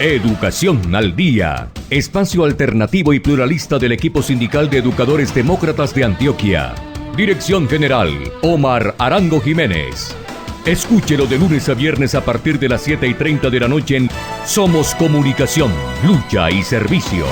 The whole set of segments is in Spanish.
Educación al Día, espacio alternativo y pluralista del equipo sindical de educadores demócratas de Antioquia. Dirección General, Omar Arango Jiménez. Escúchelo de lunes a viernes a partir de las 7:30 de la noche en Somos Comunicación, Lucha y Servicio.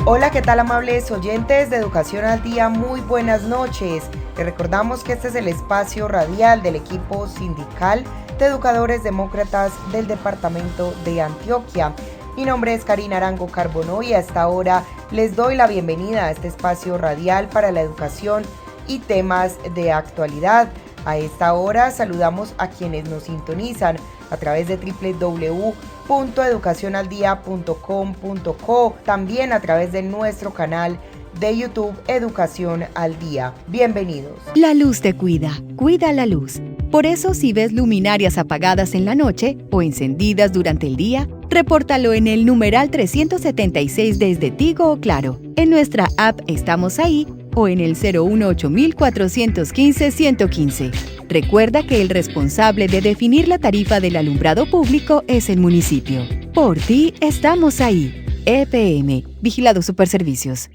Hola, ¿qué tal, amables oyentes de Educación al Día? Muy buenas noches. Les recordamos que este es el espacio radial del equipo sindical de educadores demócratas del departamento de Antioquia. Mi nombre es Karina Arango Carbonó y a esta hora les doy la bienvenida a este espacio radial para la educación y temas de actualidad. A esta hora saludamos a quienes nos sintonizan a través de www.educacionaldia.com.co, también a través de nuestro canal de YouTube Educación al Día. Bienvenidos. La luz te cuida, cuida la luz. Por eso, si ves luminarias apagadas en la noche o encendidas durante el día, repórtalo en el numeral 376 desde Tigo o Claro. En nuestra app Estamos Ahí o en el 018-415-115. Recuerda que el responsable de definir la tarifa del alumbrado público es el municipio. Por ti, estamos ahí. EPM, Vigilado Superservicios.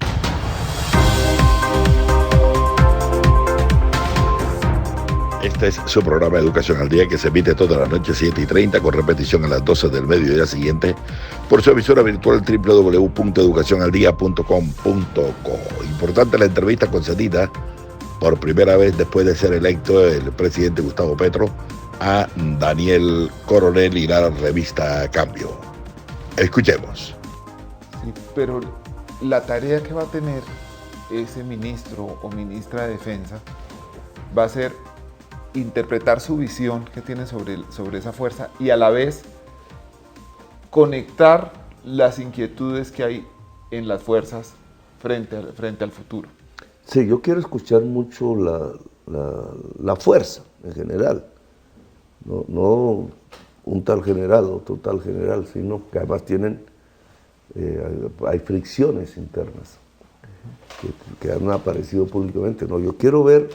Este es su programa Educación al Día, que se emite toda la noche 7:30 con repetición a las 12 del mediodía siguiente por su emisora virtual www.educacionaldia.com.co. Importante la entrevista concedida por primera vez después de ser electo el presidente Gustavo Petro a Daniel Coronel y la revista Cambio. Escuchemos. Sí, pero la tarea que va a tener ese ministro o ministra de Defensa va a ser interpretar su visión que tiene sobre esa fuerza y a la vez conectar las inquietudes que hay en las fuerzas frente al futuro. Sí, yo quiero escuchar mucho la fuerza en general, no un tal general, otro tal general, sino que además hay fricciones internas que han aparecido públicamente. No, yo quiero ver,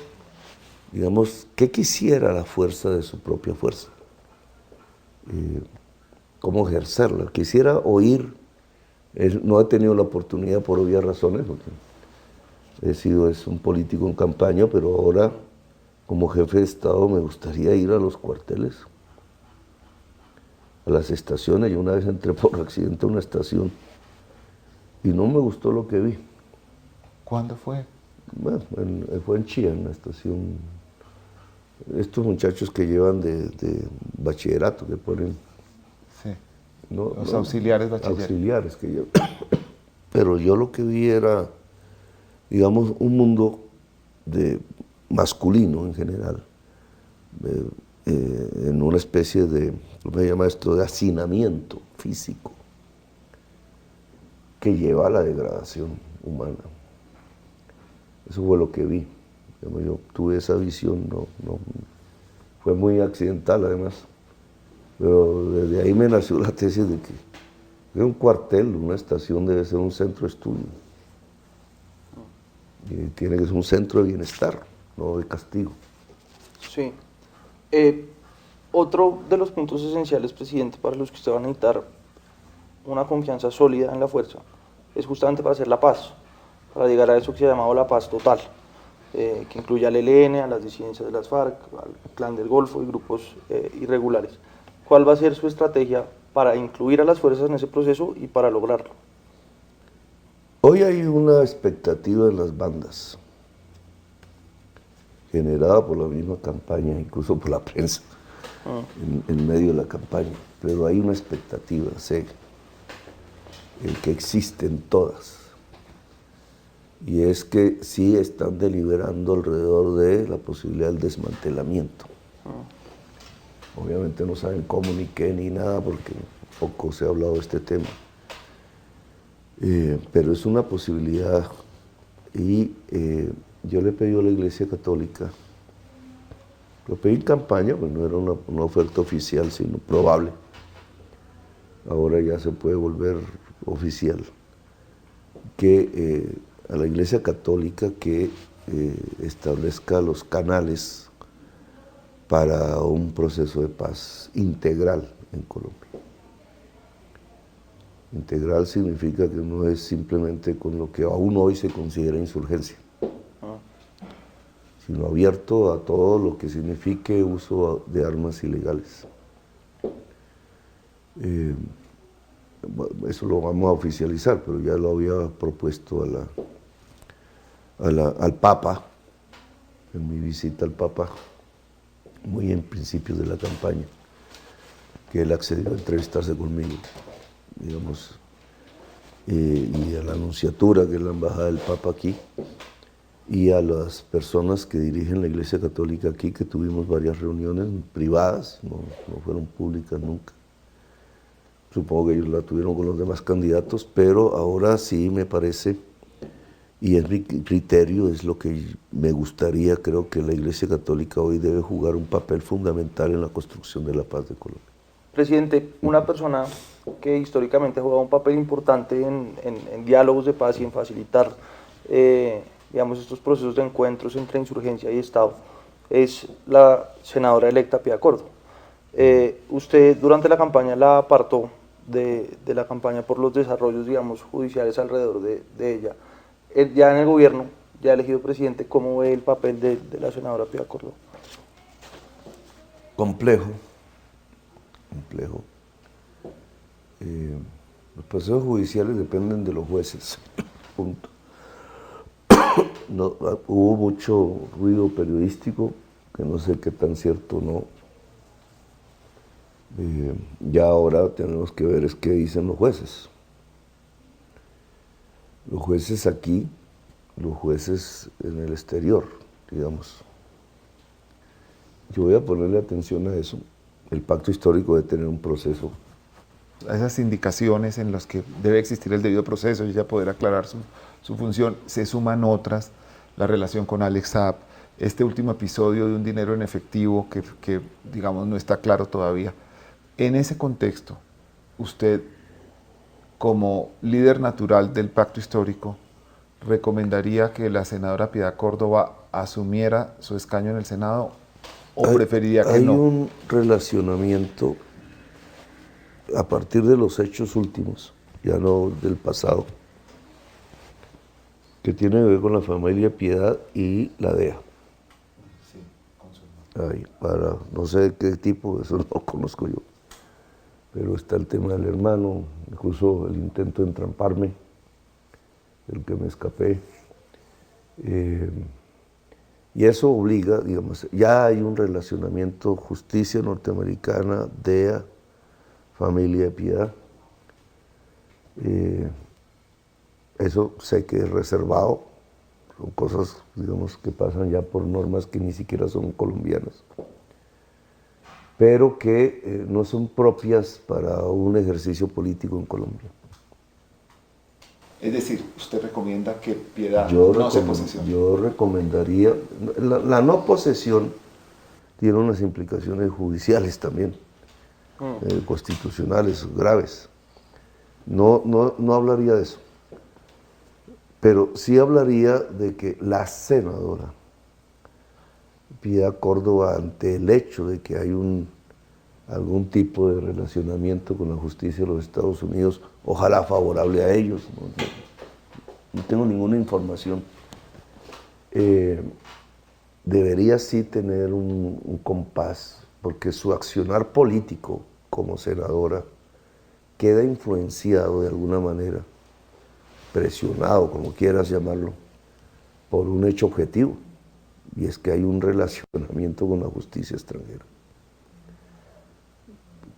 digamos, qué quisiera la fuerza de su propia fuerza, cómo ejercerla. Quisiera oír, no he tenido la oportunidad por obvias razones, porque es un político en campaña, pero ahora como jefe de Estado me gustaría ir a los cuarteles, a las estaciones. Yo una vez entré por accidente a una estación y no me gustó lo que vi. ¿Cuándo fue? Bueno, fue en Chía, en la estación. Estos muchachos que llevan de bachillerato, que ponen... Sí, los auxiliares bachilleros. Auxiliares que llevan. Pero yo lo que vi era, digamos, un mundo masculino en general, en una especie de, ¿cómo se llama esto?, de hacinamiento físico que lleva a la degradación humana. Eso fue lo que vi. Yo tuve esa visión, no fue muy accidental además, pero desde ahí me nació la tesis de que un cuartel, una estación debe ser un centro de estudio. Y tiene que ser un centro de bienestar, no de castigo. Sí. Otro de los puntos esenciales, presidente, para los que usted va a necesitar una confianza sólida en la fuerza, es justamente para hacer la paz, para llegar a eso que se ha llamado la paz total, que incluye al ELN, a las disidencias de las FARC, al Clan del Golfo y grupos irregulares. ¿Cuál va a ser su estrategia para incluir a las fuerzas en ese proceso y para lograrlo? Hoy hay una expectativa en las bandas, generada por la misma campaña, incluso por la prensa, en medio de la campaña, pero hay una expectativa seria, que existe en todas, y es que sí están deliberando alrededor de la posibilidad del desmantelamiento. Obviamente no saben cómo, ni qué, ni nada, porque poco se ha hablado de este tema. Pero es una posibilidad, y yo le pedí a la Iglesia Católica, lo pedí en campaña, pues no era una oferta oficial, sino probable. Ahora ya se puede volver oficial, que a la Iglesia Católica que establezca los canales para un proceso de paz integral en Colombia. Integral significa que no es simplemente con lo que aún hoy se considera insurgencia, sino abierto a todo lo que signifique uso de armas ilegales. Eso lo vamos a oficializar, pero ya lo había propuesto al Papa, en mi visita al Papa, muy en principios de la campaña, que él accedió a entrevistarse conmigo, digamos, y a la Nunciatura, que es la embajada del Papa aquí, y a las personas que dirigen la Iglesia Católica aquí, que tuvimos varias reuniones privadas, no fueron públicas nunca. Supongo que ellos la tuvieron con los demás candidatos, pero ahora sí me parece, y es mi criterio, es lo que me gustaría, creo que la Iglesia Católica hoy debe jugar un papel fundamental en la construcción de la paz de Colombia. Presidente, una persona que históricamente ha jugado un papel importante en diálogos de paz y en facilitar digamos, estos procesos de encuentros entre insurgencia y Estado, es la senadora electa Piedad Córdoba. Usted durante la campaña la apartó de la campaña por los desarrollos, digamos, judiciales alrededor de ella. Ya en el gobierno, ya elegido presidente, ¿cómo ve el papel de la senadora Piedad Córdoba? Complejo. Los procesos judiciales dependen de los jueces, punto. No, hubo mucho ruido periodístico, que no sé qué tan cierto o no. Ya ahora tenemos que ver es qué dicen los jueces. Los jueces aquí, los jueces en el exterior, digamos. Yo voy a ponerle atención a eso. El pacto histórico debe tener un proceso. A esas indicaciones en las que debe existir el debido proceso y ya poder aclarar su función, se suman otras, la relación con Alex Saab, este último episodio de un dinero en efectivo que digamos no está claro todavía. En ese contexto, usted, como líder natural del pacto histórico, ¿recomendaría que la senadora Piedad Córdoba asumiera su escaño en el Senado o preferiría que no? Hay un relacionamiento a partir de los hechos últimos, ya no del pasado, que tiene que ver con la familia Piedad y la DEA. Sí, con su... Ay, para no sé de qué tipo, eso no lo conozco yo. Pero está el tema del hermano, incluso el intento de entramparme, el que me escapé. Y eso obliga, digamos, ya hay un relacionamiento justicia norteamericana, DEA, familia de Piedad. Eso sé que es reservado, son cosas, digamos, que pasan ya por normas que ni siquiera son colombianas, pero que no son propias para un ejercicio político en Colombia. Es decir, usted recomienda que Piedad no se posesione. Yo recomendaría, la no posesión tiene unas implicaciones judiciales también, constitucionales graves. No hablaría de eso, pero sí hablaría de que la senadora Piedad Córdoba, ante el hecho de que hay algún tipo de relacionamiento con la justicia de los Estados Unidos, ojalá favorable a ellos, no tengo ninguna información, debería sí tener un compás, porque su accionar político como senadora queda influenciado de alguna manera, presionado, como quieras llamarlo, por un hecho objetivo, y es que hay un relacionamiento con la justicia extranjera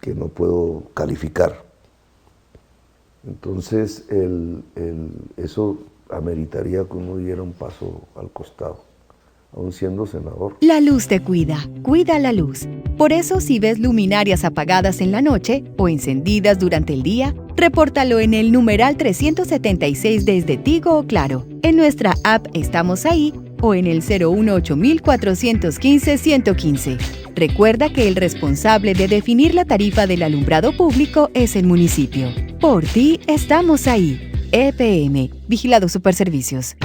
que no puedo calificar. Entonces, eso ameritaría que uno diera un paso al costado, aún siendo senador. La luz te cuida, cuida la luz. Por eso, si ves luminarias apagadas en la noche o encendidas durante el día, repórtalo en el numeral 376 desde Tigo o Claro. En nuestra app Estamos Ahí o en el 018-415-115. Recuerda que el responsable de definir la tarifa del alumbrado público es el municipio. Por ti, estamos ahí. EPM, Vigilado Superservicios.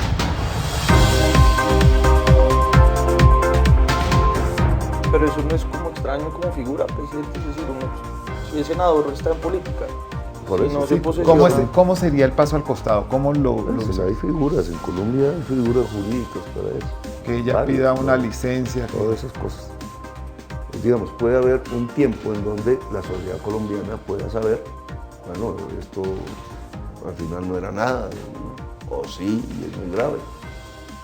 Pero eso no es como extraño como figura, presidente, es decir, si es senador está en política. Por Si eso no sí. se posesiona. ¿Cómo sería el paso al costado? ¿Cómo Pues hay figuras, en Colombia hay figuras jurídicas para eso. que ella Varias, pida una ¿no? licencia? Todas esas cosas. Pues, digamos, puede haber un tiempo en donde la sociedad colombiana pueda saber, bueno, esto al final no era nada, o sí, y es muy grave.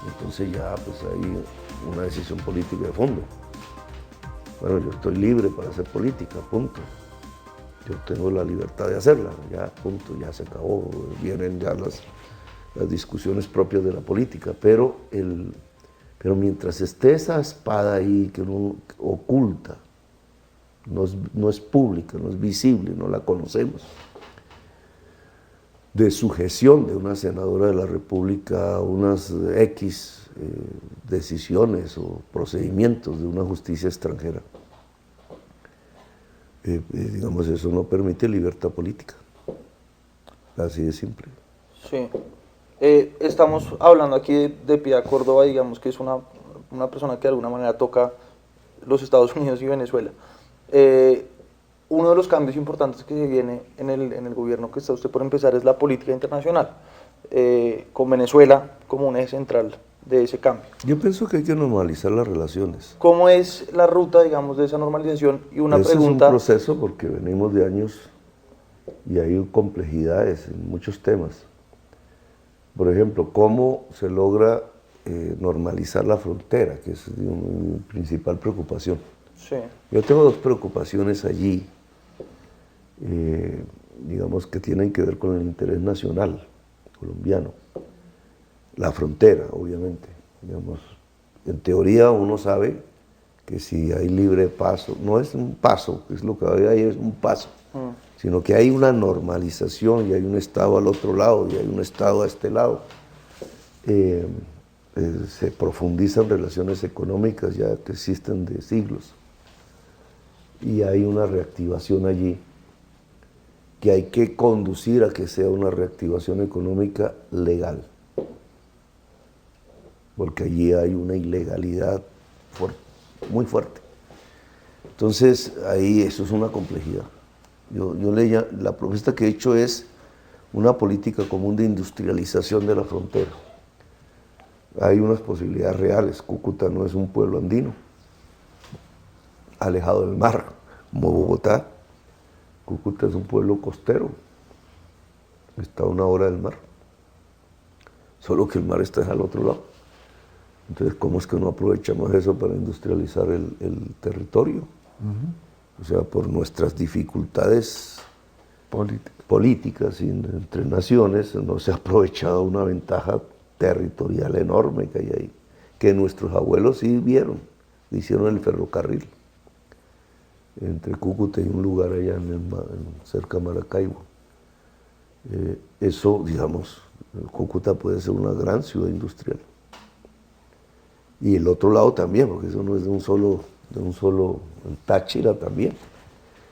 Entonces ya pues hay una decisión política de fondo. Bueno, yo estoy libre para hacer política, punto. Yo tengo la libertad de hacerla, ya, punto, ya se acabó. Vienen ya las discusiones propias de la política, pero mientras esté esa espada ahí que uno oculta, no es pública, no es visible, no la conocemos, de sujeción de una senadora de la República a unas X decisiones o procedimientos de una justicia extranjera. Digamos, eso no permite libertad política. Así de simple. Sí. Estamos hablando aquí de Piedad Córdoba, digamos que es una persona que de alguna manera toca los Estados Unidos y Venezuela. Uno de los cambios importantes que se viene en el gobierno que está usted por empezar es la política internacional, con Venezuela como un eje central de ese cambio. Yo pienso que hay que normalizar las relaciones. ¿Cómo es la ruta, digamos, de esa normalización? Y una Ese pregunta... es un proceso porque venimos de años y hay complejidades en muchos temas. Por ejemplo, ¿cómo se logra normalizar la frontera? Que es mi principal preocupación. Sí. Yo tengo dos preocupaciones allí, digamos, que tienen que ver con el interés nacional colombiano. La frontera, obviamente. Digamos, en teoría uno sabe que si hay libre paso, no es un paso, que es lo que hay, es un paso, sino que hay una normalización y hay un Estado al otro lado y hay un Estado a este lado. Se profundizan relaciones económicas ya que existen de siglos y hay una reactivación allí que hay que conducir a que sea una reactivación económica legal, porque allí hay una ilegalidad muy fuerte. Entonces, ahí eso es una complejidad. La propuesta que he hecho es una política común de industrialización de la frontera. Hay unas posibilidades reales. Cúcuta no es un pueblo andino, alejado del mar, como Bogotá. Cúcuta es un pueblo costero, está a 1 hora del mar, solo que el mar está al otro lado. Entonces, ¿cómo es que no aprovechamos eso para industrializar el territorio? O sea, por nuestras dificultades políticas entre naciones, no se ha aprovechado una ventaja territorial enorme que hay ahí, que nuestros abuelos sí vieron, hicieron el ferrocarril entre Cúcuta y un lugar allá cerca de Maracaibo. Eso, digamos, Cúcuta puede ser una gran ciudad industrial. Y el otro lado también, porque eso no es de un solo, el Táchira también.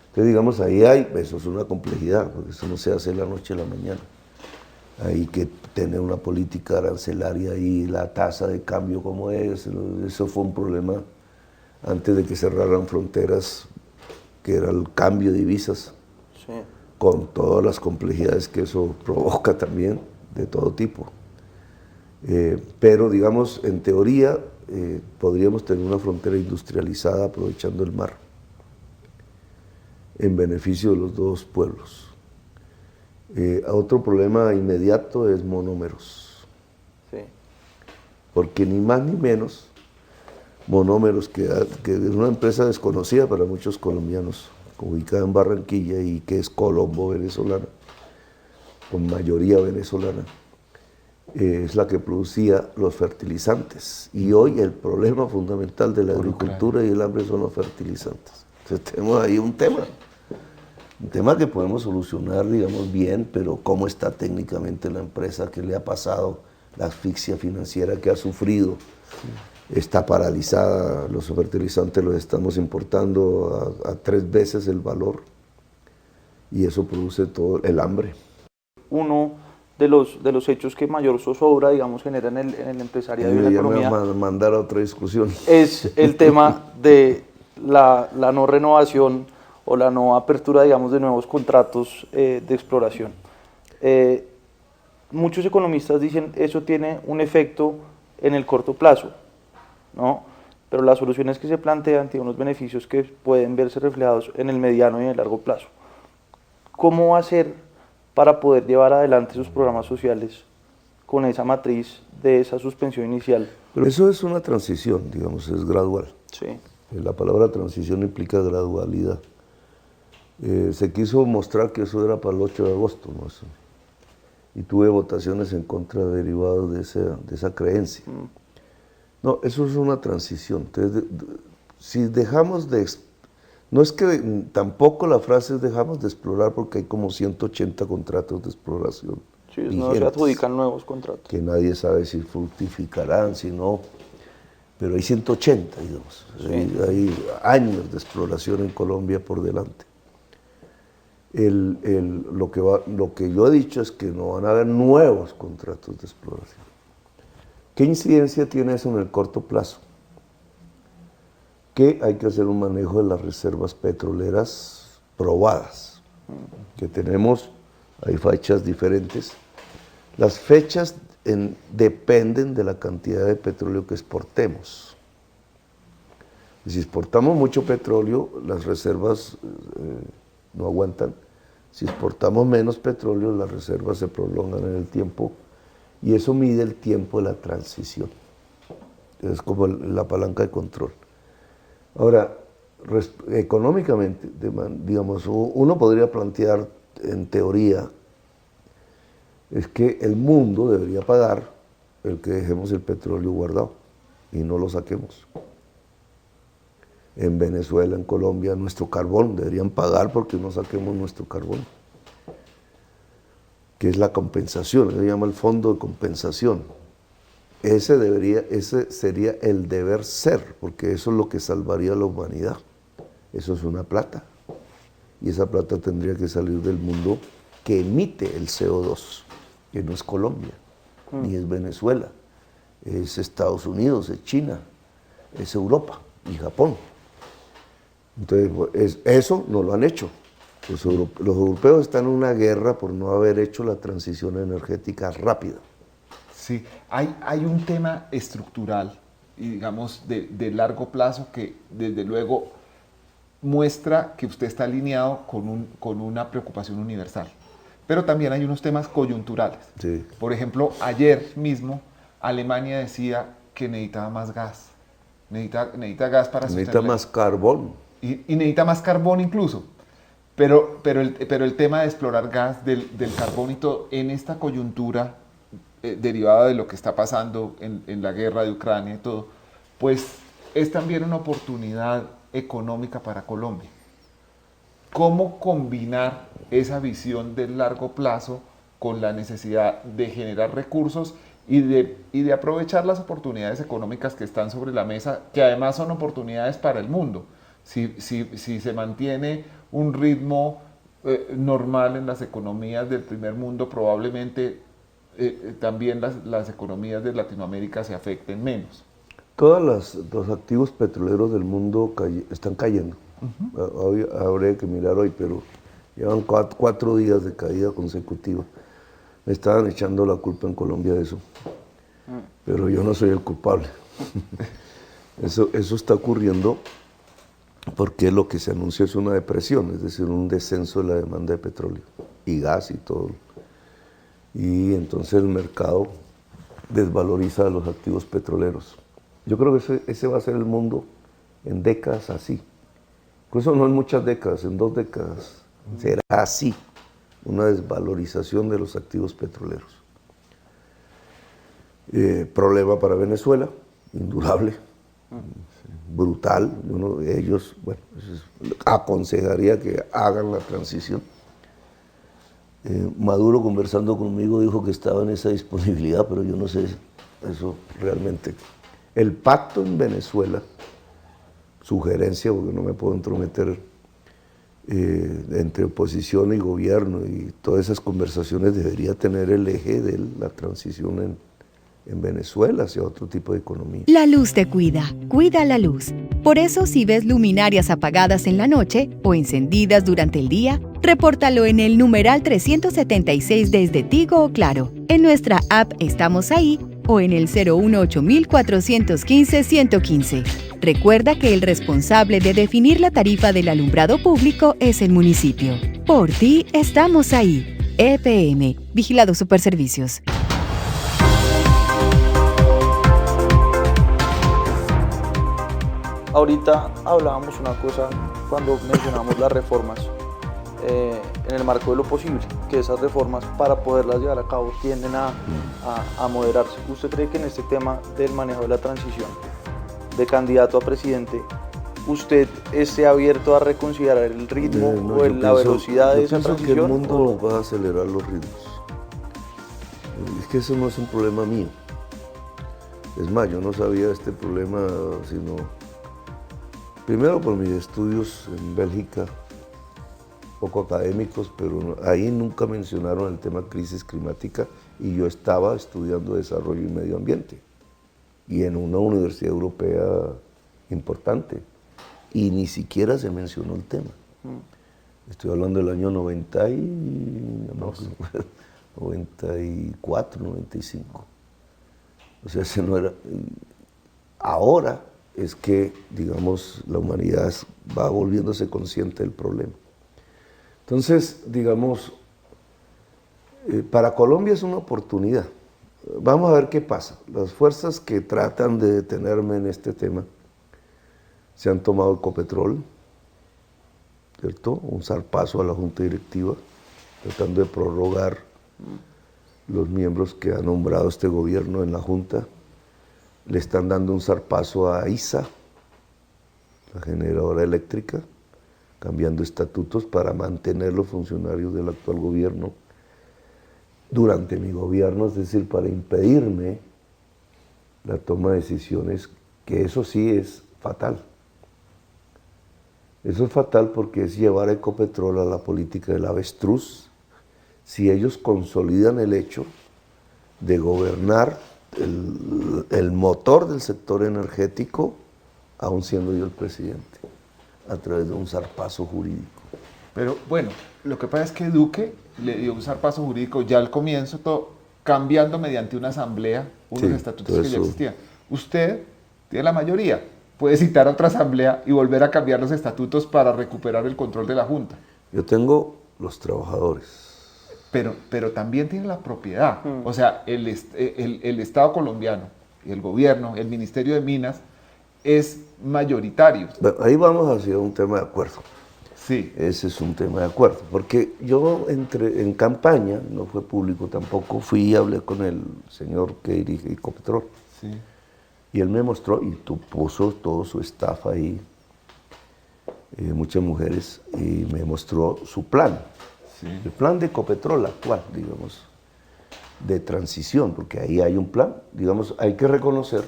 Entonces, digamos, ahí eso es una complejidad, porque eso no se hace de la noche a la mañana. Hay que tener una política arancelaria y la tasa de cambio como es. Eso fue un problema antes de que cerraran fronteras, que era el cambio de divisas, sí, con todas las complejidades que eso provoca también, de todo tipo. Pero, digamos, en teoría, podríamos tener una frontera industrializada aprovechando el mar, en beneficio de los dos pueblos. Otro problema inmediato es monómeros. Sí. Porque ni más ni menos, Monómeros, que es una empresa desconocida para muchos colombianos, ubicada en Barranquilla y que es colombo-venezolana, con mayoría venezolana, es la que producía los fertilizantes. Y hoy el problema fundamental de la agricultura y el hambre son los fertilizantes. Entonces tenemos ahí un tema que podemos solucionar, digamos, bien, pero cómo está técnicamente la empresa, qué le ha pasado, la asfixia financiera que ha sufrido. Está paralizada, los fertilizantes los estamos importando a 3 veces el valor y eso produce todo el hambre. Uno de los hechos que mayor zozobra, digamos, genera en el empresariado y en la economía... Me voy a mandar a otra discusión. Es el tema de la no renovación o la no apertura, digamos, de nuevos contratos de exploración. Muchos economistas dicen eso tiene un efecto en el corto plazo, ¿no? Pero las soluciones que se plantean tienen unos beneficios que pueden verse reflejados en el mediano y en el largo plazo. ¿Cómo hacer para poder llevar adelante sus programas sociales con esa matriz de esa suspensión inicial? Pero eso es una transición, digamos, es gradual. Sí. La palabra transición implica gradualidad. Se quiso mostrar que eso era para el 8 de agosto, ¿no? Eso. Y tuve votaciones en contra derivadas de esa creencia. No, eso es una transición. Entonces, si dejamos de... No es que tampoco la frase es dejamos de explorar, porque hay como 180 contratos de exploración. Sí, no se adjudican nuevos contratos. Que nadie sabe si fructificarán, si no. Pero hay 180, digamos. Sí. Hay años de exploración en Colombia por delante. Lo que yo he dicho es que no van a haber nuevos contratos de exploración. ¿Qué incidencia tiene eso en el corto plazo? Que hay que hacer un manejo de las reservas petroleras probadas, que tenemos, hay fechas diferentes. Las fechas dependen de la cantidad de petróleo que exportemos. Y si exportamos mucho petróleo, las reservas no aguantan. Si exportamos menos petróleo, las reservas se prolongan en el tiempo y eso mide el tiempo de la transición. Es como la palanca de control. Ahora, económicamente, digamos, uno podría plantear en teoría es que el mundo debería pagar el que dejemos el petróleo guardado y no lo saquemos. En Venezuela, en Colombia, nuestro carbón, deberían pagar porque no saquemos nuestro carbón, que es la compensación, se llama el fondo de compensación. Ese sería el deber ser, porque eso es lo que salvaría a la humanidad. Eso es una plata, y esa plata tendría que salir del mundo que emite el CO2, que no es Colombia, ni es Venezuela, es Estados Unidos, es China, es Europa y Japón. Entonces, eso no lo han hecho. Los europeos están en una guerra por no haber hecho la transición energética rápida. Sí, hay un tema estructural y digamos de largo plazo que desde luego muestra que usted está alineado con una preocupación universal. Pero también hay unos temas coyunturales. Sí. Por ejemplo, ayer mismo Alemania decía que necesitaba más gas. Necesita gas para sostener. Necesita más carbón. Y necesita más carbón incluso. Pero el tema de explorar gas, del carbón y todo, en esta coyuntura derivada de lo que está pasando en la guerra de Ucrania y todo, pues es también una oportunidad económica para Colombia. ¿Cómo combinar esa visión del largo plazo con la necesidad de generar recursos y de aprovechar las oportunidades económicas que están sobre la mesa, que además son oportunidades para el mundo? Si se mantiene un ritmo normal en las economías del primer mundo, probablemente también las economías de Latinoamérica se afecten menos. Todos los activos petroleros del mundo están cayendo. Habría que mirar hoy, pero llevan 4 días de caída consecutiva. Me estaban echando la culpa en Colombia de eso, pero yo no soy el culpable. Eso está ocurriendo porque lo que se anuncia es una depresión, es decir, un descenso de la demanda de petróleo y gas y todo. Y entonces el mercado desvaloriza los activos petroleros. Yo creo que ese va a ser el mundo en décadas así. Incluso no en muchas décadas, en 2 décadas. Será así, una desvalorización de los activos petroleros. Problema para Venezuela, indudable, brutal. Uno de ellos, bueno, aconsejaría que hagan la transición. Maduro, conversando conmigo, dijo que estaba en esa disponibilidad, pero yo no sé eso realmente. El pacto en Venezuela, sugerencia, porque no me puedo entrometer entre oposición y gobierno, y todas esas conversaciones debería tener el eje de la transición en Venezuela hacia otro tipo de economía. La luz te cuida, cuida la luz. Por eso, si ves luminarias apagadas en la noche o encendidas durante el día, repórtalo en el numeral 376 desde Tigo o Claro. En nuestra app Estamos Ahí o en el 018-415-115. Recuerda que el responsable de definir la tarifa del alumbrado público es el municipio. Por ti, estamos ahí. EPM, Vigilado Superservicios. Ahorita hablábamos una cosa cuando mencionamos las reformas en el marco de lo posible, que esas reformas para poderlas llevar a cabo tienden a moderarse. ¿Usted cree que en este tema del manejo de la transición de candidato a presidente, usted esté abierto a reconsiderar el ritmo o la velocidad de esa transición? Yo pienso que el mundo nos va a acelerar los ritmos. Es que eso no es un problema mío. Es más, yo no sabía este problema sino primero por mis estudios en Bélgica, poco académicos, pero ahí nunca mencionaron el tema crisis climática y yo estaba estudiando desarrollo y medio ambiente y en una universidad europea importante y ni siquiera se mencionó el tema. Estoy hablando del año 94, 95. O sea, ese no era. Ahora es que, digamos, la humanidad va volviéndose consciente del problema. Entonces, digamos, para Colombia es una oportunidad. Vamos a ver qué pasa. Las fuerzas que tratan de detenerme en este tema se han tomado Ecopetrol, ¿cierto? Un zarpazo a la Junta Directiva, tratando de prorrogar los miembros que ha nombrado este gobierno en la Junta. Le están dando un zarpazo a ISA, la generadora eléctrica, cambiando estatutos para mantener los funcionarios del actual gobierno durante mi gobierno, es decir, para impedirme la toma de decisiones, que eso sí es fatal. Eso es fatal porque es llevar a Ecopetrol a la política del avestruz, si ellos consolidan el hecho de gobernar el motor del sector energético, aún siendo yo el presidente, a través de un zarpazo jurídico. Pero bueno, lo que pasa es que Duque le dio un zarpazo jurídico ya al comienzo, todo cambiando mediante una asamblea unos estatutos que ya existían. Usted tiene la mayoría, puede citar a otra asamblea y volver a cambiar los estatutos para recuperar el control de la Junta. Yo tengo los trabajadores. Pero también tiene la propiedad. O sea, el Estado colombiano, el gobierno, el Ministerio de Minas, es mayoritario. Bueno, ahí vamos hacia un tema de acuerdo. Sí. Ese es un tema de acuerdo. Porque yo entré en campaña, no fue público tampoco, fui y hablé con el señor que dirige Ecopetrol. Sí. Y él me mostró, y puso todo su staff ahí, muchas mujeres, y me mostró su plan. Sí. El plan de Ecopetrol actual, digamos, de transición, porque ahí hay un plan, digamos, hay que reconocer.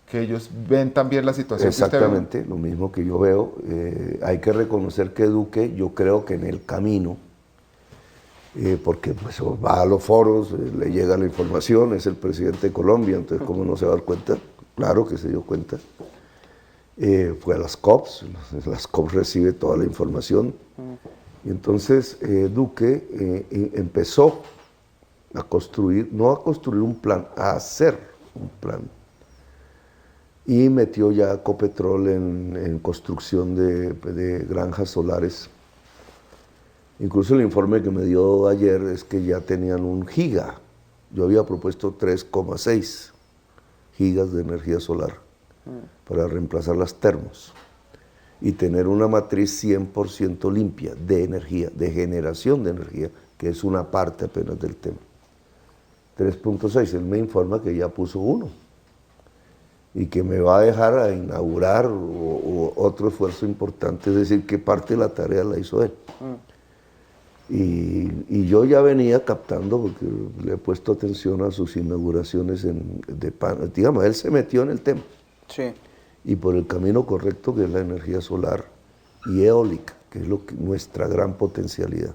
Que ellos ven también la situación. Exactamente, lo mismo que yo veo. Hay que reconocer que Duque, yo creo que en el camino, porque pues va a los foros, le llega la información, es el presidente de Colombia, entonces ¿cómo no se va a dar cuenta? Claro que se dio cuenta. Fue a las COPs recibe toda la información. Y entonces Duque empezó a construir, no a construir un plan, a hacer un plan. Y metió ya Ecopetrol en construcción de granjas solares. Incluso el informe que me dio ayer es que ya tenían 1 giga. Yo había propuesto 3,6 gigas de energía solar para reemplazar las termos y tener una matriz 100% limpia de energía, de generación de energía, que es una parte apenas del tema. 3.6, él me informa que ya puso 1 y que me va a dejar a inaugurar otro esfuerzo importante, es decir, que parte de la tarea la hizo él. Y yo ya venía captando, porque le he puesto atención a sus inauguraciones digamos, él se metió en el tema. Sí. Y por el camino correcto, que es la energía solar y eólica, que es nuestra gran potencialidad.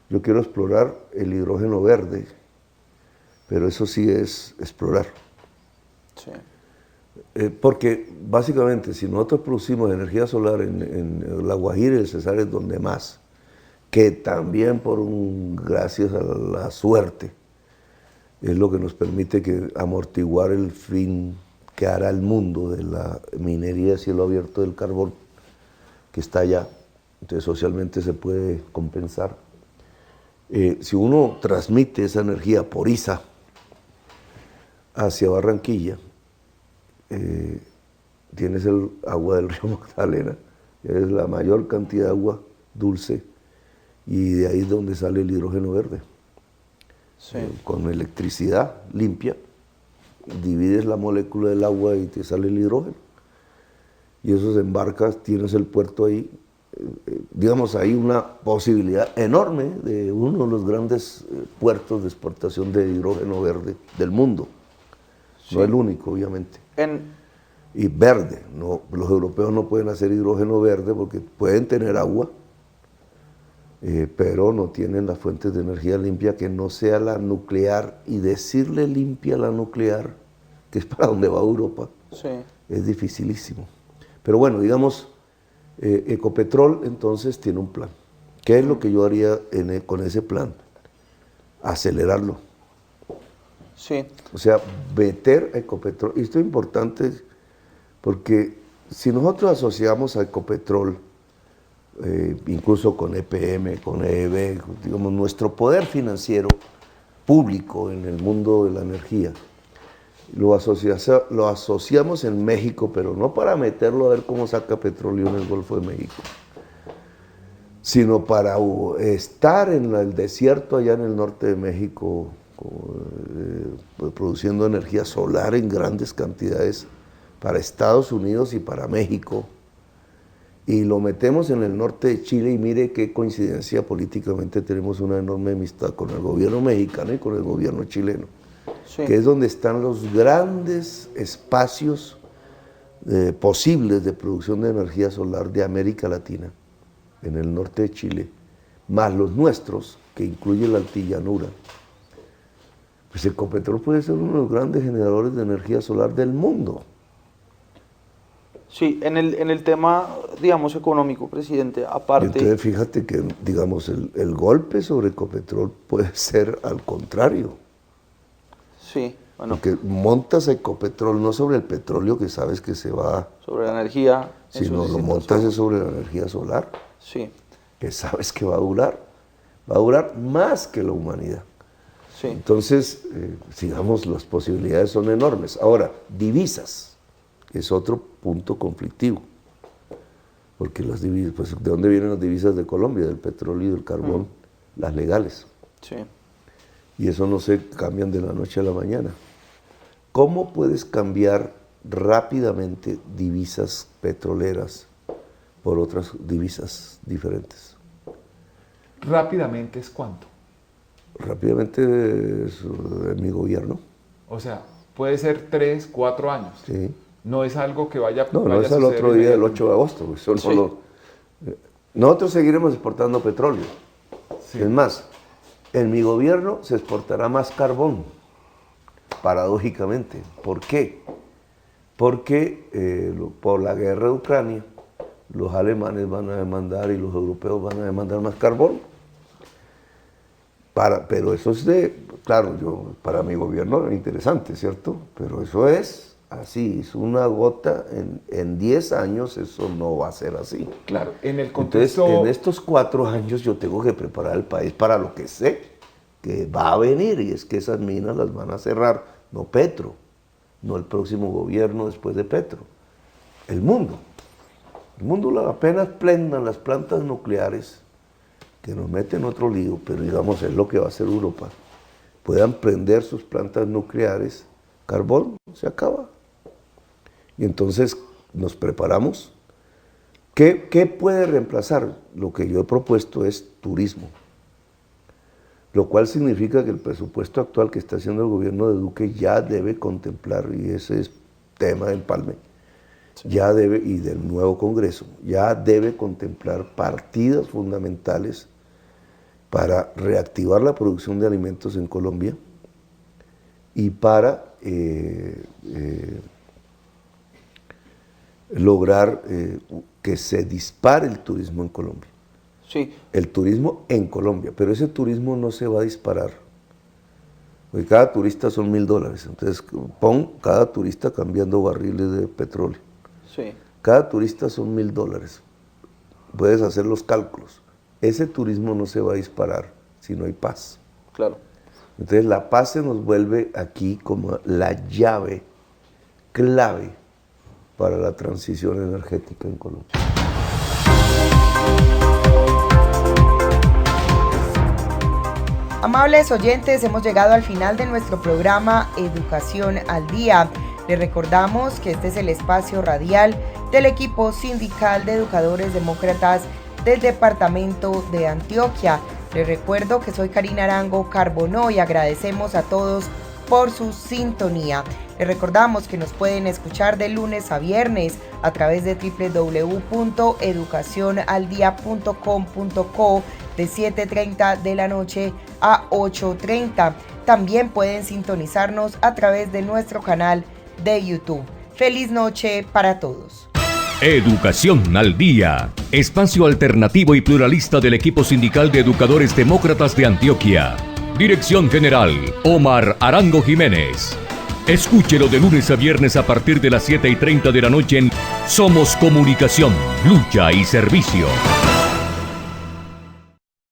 Yo quiero explorar el hidrógeno verde pero eso sí es explorar. Sí. Porque básicamente si nosotros producimos energía solar en La Guajira y el Cesar es donde más, que también gracias a la suerte, es lo que nos permite amortiguar el fin que hará el mundo de la minería de cielo abierto del carbón, que está allá. Entonces socialmente se puede compensar. Si uno transmite esa energía por ISA hacia Barranquilla, tienes el agua del río Magdalena, que es la mayor cantidad de agua dulce, y de ahí es donde sale el hidrógeno verde. Sí. Con electricidad limpia, divides la molécula del agua y te sale el hidrógeno. Y eso se embarca, tienes el puerto ahí. Digamos, hay una posibilidad enorme de uno de los grandes puertos de exportación de hidrógeno verde del mundo. Sí. No el único, obviamente. Y verde. No, los europeos no pueden hacer hidrógeno verde porque pueden tener agua, pero no tienen las fuentes de energía limpia que no sea la nuclear, y decirle limpia la nuclear, que es para donde va Europa, sí, es dificilísimo. Pero bueno, digamos, Ecopetrol entonces tiene un plan. ¿Qué es lo que yo haría con ese plan? Acelerarlo. Sí. O sea, meter a Ecopetrol. Y esto es importante porque si nosotros asociamos a Ecopetrol, incluso con EPM, con EEB, digamos, nuestro poder financiero público en el mundo de la energía, lo asociamos en México, pero no para meterlo a ver cómo saca petróleo en el Golfo de México, sino para estar en el desierto allá en el norte de México, produciendo energía solar en grandes cantidades para Estados Unidos y para México, y lo metemos en el norte de Chile, y mire qué coincidencia, políticamente tenemos una enorme amistad con el gobierno mexicano y con el gobierno chileno, sí, que es donde están los grandes espacios posibles de producción de energía solar de América Latina, en el norte de Chile, más los nuestros, que incluye la altillanura. Pues Ecopetrol puede ser uno de los grandes generadores de energía solar del mundo. Sí, en el tema, digamos, económico, presidente, aparte... Y entonces fíjate que, digamos, el golpe sobre Ecopetrol puede ser al contrario. Sí, bueno. Porque montas Ecopetrol no sobre el petróleo que sabes que se va... Sobre la energía... Sino lo montas sobre la energía solar. Sí. Que sabes que va a durar más que la humanidad. Sí. Entonces, digamos, las posibilidades son enormes. Ahora, divisas es otro punto conflictivo, porque las divisas, pues, ¿de dónde vienen las divisas de Colombia? Del petróleo y del carbón, las legales. Sí. Y eso no se cambian de la noche a la mañana. ¿Cómo puedes cambiar rápidamente divisas petroleras por otras divisas diferentes? ¿Rápidamente es cuánto? Rápidamente es en mi gobierno. O sea, puede ser 3, 4 años. Sí. No es algo que vaya No es el otro día, el 8 de agosto. Eso sí. Nosotros seguiremos exportando petróleo. Sí. Es más, en mi gobierno se exportará más carbón, paradójicamente. ¿Por qué? Porque por la guerra de Ucrania, los alemanes van a demandar y los europeos van a demandar más carbón. Pero eso es claro, para mi gobierno es interesante, ¿cierto? Pero eso es así, es una gota, en 10 años eso no va a ser así. Claro, en el contexto... Entonces, en estos 4 años yo tengo que preparar el país para lo que sé que va a venir, y es que esas minas las van a cerrar, no Petro, no el próximo gobierno después de Petro, el mundo. El mundo apenas prendan las plantas nucleares, que nos meten otro lío, pero digamos es lo que va a hacer Europa, puedan prender sus plantas nucleares, carbón se acaba. Y entonces nos preparamos. ¿Qué puede reemplazar? Lo que yo he propuesto es turismo, lo cual significa que el presupuesto actual que está haciendo el gobierno de Duque ya debe contemplar, y ese es tema del Empalme, sí, ya debe, y del nuevo Congreso, ya debe contemplar partidas fundamentales para reactivar la producción de alimentos en Colombia, y para lograr que se dispare el turismo en Colombia. Sí. El turismo en Colombia, pero ese turismo no se va a disparar. Porque cada turista son $1.000, entonces pon cada turista cambiando barriles de petróleo. Sí. Cada turista son $1.000. Puedes hacer los cálculos. Ese turismo no se va a disparar si no hay paz. Claro. Entonces la paz se nos vuelve aquí como la llave clave para la transición energética en Colombia. Amables oyentes, hemos llegado al final de nuestro programa Educación al Día. Les recordamos que este es el espacio radial del equipo sindical de educadores demócratas del departamento de Antioquia. Les recuerdo que soy Karina Arango Carbonó y agradecemos a todos por su sintonía. Les recordamos que nos pueden escuchar de lunes a viernes a través de www.educacionaldia.com.co de 7:30 de la noche a 8:30. También pueden sintonizarnos a través de nuestro canal de YouTube. Feliz noche para todos. Educación al Día, espacio alternativo y pluralista del equipo sindical de educadores demócratas de Antioquia. Dirección General, Omar Arango Jiménez. Escúchelo de lunes a viernes a partir de las 7:30 de la noche en Somos Comunicación, Lucha y Servicio.